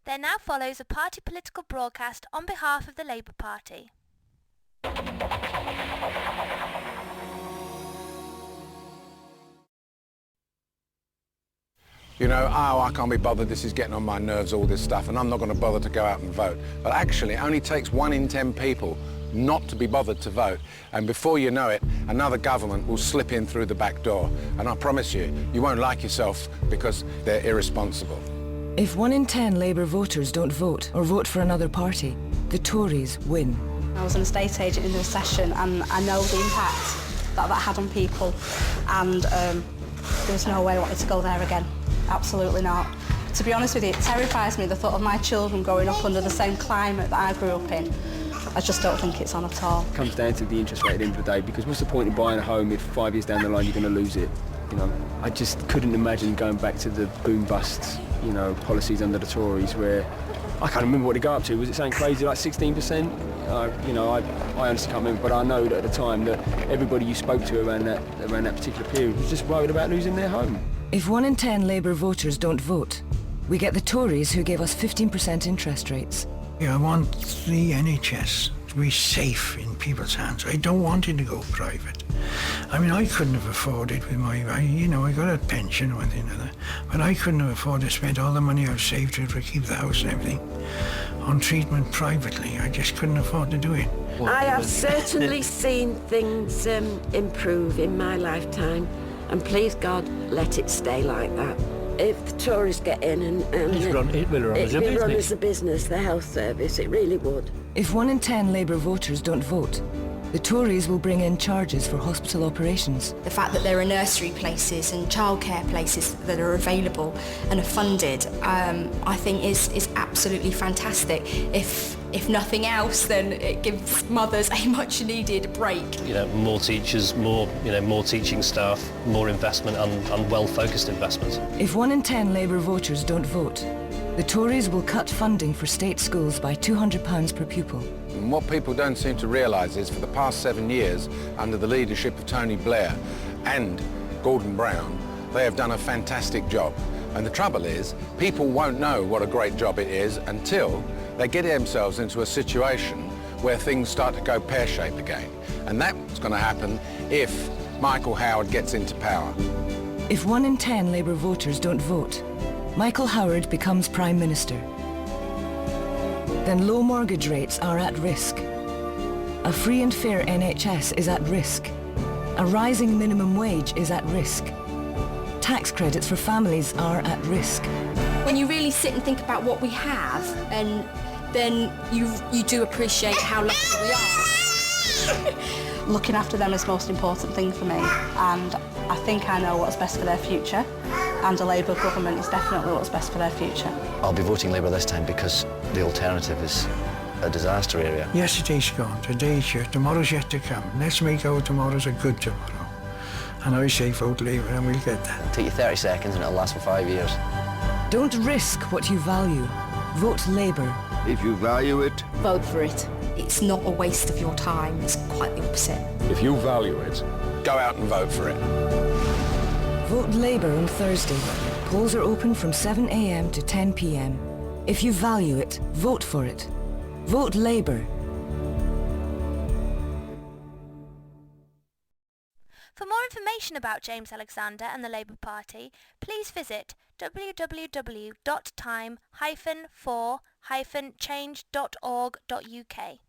There now follows a party political broadcast on behalf of the Labour Party. You know, oh, I can't be bothered, this is getting on my nerves, all this stuff, and I'm not going to bother to go out and vote. But actually, it only takes 1 in 10 people not to be bothered to vote, and before you know it, another government will slip in through the back door. And I promise you, you won't like yourself because they're irresponsible. If 1 in 10 Labour voters don't vote or vote for another party, the Tories win. I was an estate agent in the recession, and I know the impact that had on people, and there's no way I wanted to go there again. Absolutely not. To be honest with you, it terrifies me, the thought of my children growing up under the same climate that I grew up in. I just don't think it's on at all. It comes down to the interest rate at the end of the day, because what's the point in buying a home if 5 years down the line you're going to lose it? You know, I just couldn't imagine going back to the boom-bust, you know, policies under the Tories where I can't remember what they go up to. Was it something crazy like 16%? You know, I honestly can't remember, but I know that at the time that everybody you spoke to around that particular period was just worried about losing their home. If 1 in 10 Labour voters don't vote, we get the Tories who gave us 15% interest rates. I want the NHS to be safe in people's hands. I don't want it to go private. I mean, I couldn't have afforded with I got a pension or one thing or another, but I couldn't have afforded to spend all the money I've saved to keep the house and everything on treatment privately. I just couldn't afford to do it. I have certainly seen things improve in my lifetime, and please God, let it stay like that. If the Tories get in and it will run as a business, the health service, it really would. If 1 in 10 Labour voters don't vote, the Tories will bring in charges for hospital operations. The fact that there are nursery places and childcare places that are available and are funded, I think is absolutely fantastic. If nothing else, then it gives mothers a much needed break. You know, more teachers, more teaching staff, more investment and well-focused investment. If 1 in 10 Labour voters don't vote, the Tories will cut funding for state schools by £200 per pupil. And what people don't seem to realise is for the past 7 years, under the leadership of Tony Blair and Gordon Brown, they have done a fantastic job. And the trouble is, people won't know what a great job it is until they get themselves into a situation where things start to go pear-shaped again. And that's going to happen if Michael Howard gets into power. If 1 in 10 Labour voters don't vote, Michael Howard becomes Prime Minister. Then low mortgage rates are at risk. A free and fair NHS is at risk. A rising minimum wage is at risk. Tax credits for families are at risk. When you really sit and think about what we have, and then you do appreciate how lucky we are. Looking after them is the most important thing for me, and I think I know what's best for their future, and a Labour government is definitely what's best for their future. I'll be voting Labour this time because the alternative is a disaster area. Yesterday's gone, today's here, tomorrow's yet to come. Let's make our tomorrows a good tomorrow. And I say vote Labour and we'll get that. It'll take you 30 seconds and it'll last for 5 years. Don't risk what you value. Vote Labour. If you value it, vote for it. It's not a waste of your time, it's quite the opposite. If you value it, go out and vote for it. Vote Labour on Thursday. Polls are open from 7 a.m. to 10 p.m. If you value it, vote for it. Vote Labour. For more information about James Alexander and the Labour Party, please visit www.time-for-change.org.uk.